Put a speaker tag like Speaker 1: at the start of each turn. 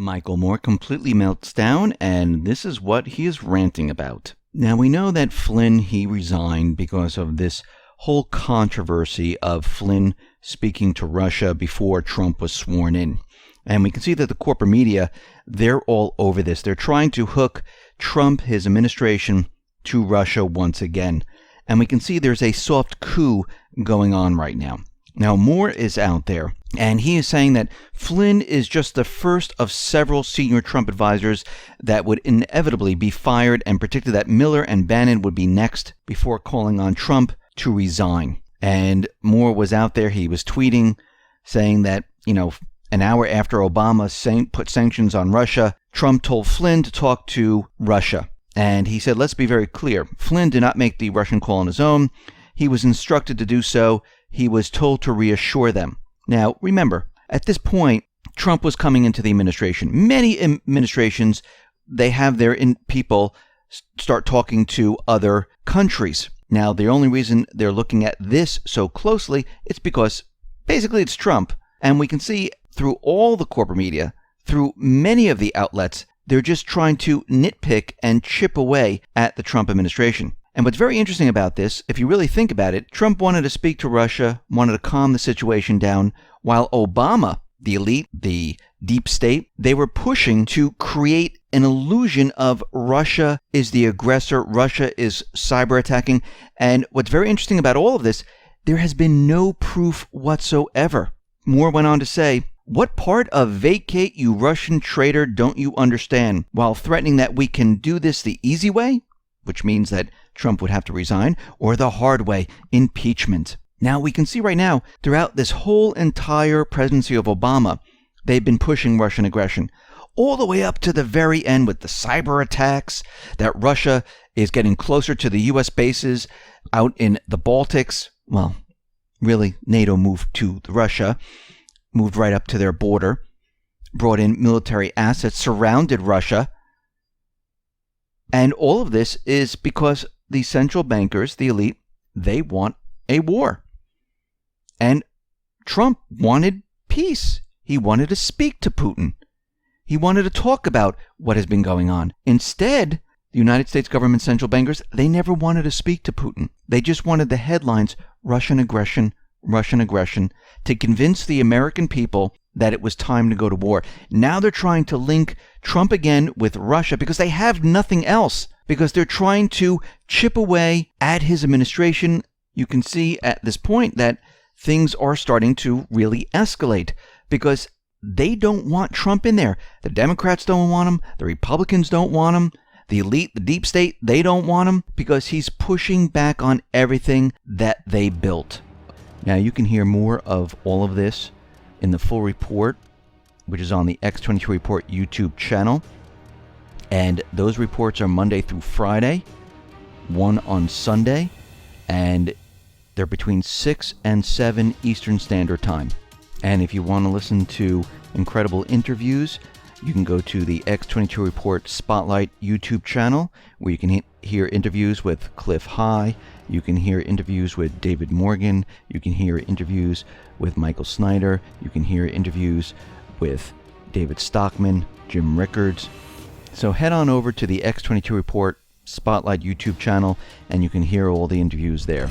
Speaker 1: Michael Moore completely melts down, and this is what he is ranting about. Now, we know that Flynn, he resigned because of this whole controversy of Flynn speaking to Russia before Trump was sworn in. And we can see that the corporate media, they're all over this. They're trying to hook Trump, his administration, to Russia once again. And we can see there's a soft coup going on right now. Now, Moore is out there, and he is saying that Flynn is just the first of several senior Trump advisors that would inevitably be fired, and predicted that Miller and Bannon would be next before calling on Trump to resign. And Moore was out there, he was tweeting, saying that, an hour after Obama put sanctions on Russia, Trump told Flynn to talk to Russia. And he said, let's be very clear, Flynn did not make the Russian call on his own. He was instructed to do so. He was told to reassure them. Now, remember, at this point, Trump was coming into the administration. Many administrations, they have their people start talking to other countries. Now, the only reason they're looking at this so closely, it's because basically it's Trump. And we can see through all the corporate media, through many of the outlets, they're just trying to nitpick and chip away at the Trump administration. And what's very interesting about this, if you really think about it, Trump wanted to speak to Russia, wanted to calm the situation down, while Obama, the elite, the deep state, they were pushing to create an illusion of Russia is the aggressor, Russia is cyber attacking. And what's very interesting about all of this, there has been no proof whatsoever. Moore went on to say, what part of vacate you Russian traitor don't you understand, while threatening that we can do this the easy way, which means that Trump would have to resign, or the hard way, impeachment. Now, we can see right now, throughout this whole entire presidency of Obama, they've been pushing Russian aggression, all the way up to the very end with the cyber attacks, that Russia is getting closer to the U.S. bases out in the Baltics. Well, really, NATO moved to Russia, moved right up to their border, brought in military assets, surrounded Russia. And all of this is because the central bankers, the elite, they want a war. And Trump wanted peace. He wanted to speak to Putin. He wanted to talk about what has been going on. Instead, the United States government central bankers, they never wanted to speak to Putin. They just wanted the headlines, Russian aggression, to convince the American people that it was time to go to war. Now they're trying to link Trump again with Russia because they have nothing else, because they're trying to chip away at his administration. You can see at this point that things are starting to really escalate because they don't want Trump in there. The Democrats don't want him. The Republicans don't want him. The elite, the deep state, they don't want him because he's pushing back on everything that they built. Now, you can hear more of all of this in the full report, which is on the X22 Report YouTube channel. And those reports are Monday through Friday, one on Sunday, and they're between 6 and 7 Eastern Standard Time. And if you want to listen to incredible interviews, you can go to the X22 Report Spotlight YouTube channel, where you can hear interviews with Cliff High, you can hear interviews with David Morgan, you can hear interviews with Michael Snyder, you can hear interviews with David Stockman, Jim Rickards. So head on over to the X22 Report Spotlight YouTube channel, and you can hear all the interviews there.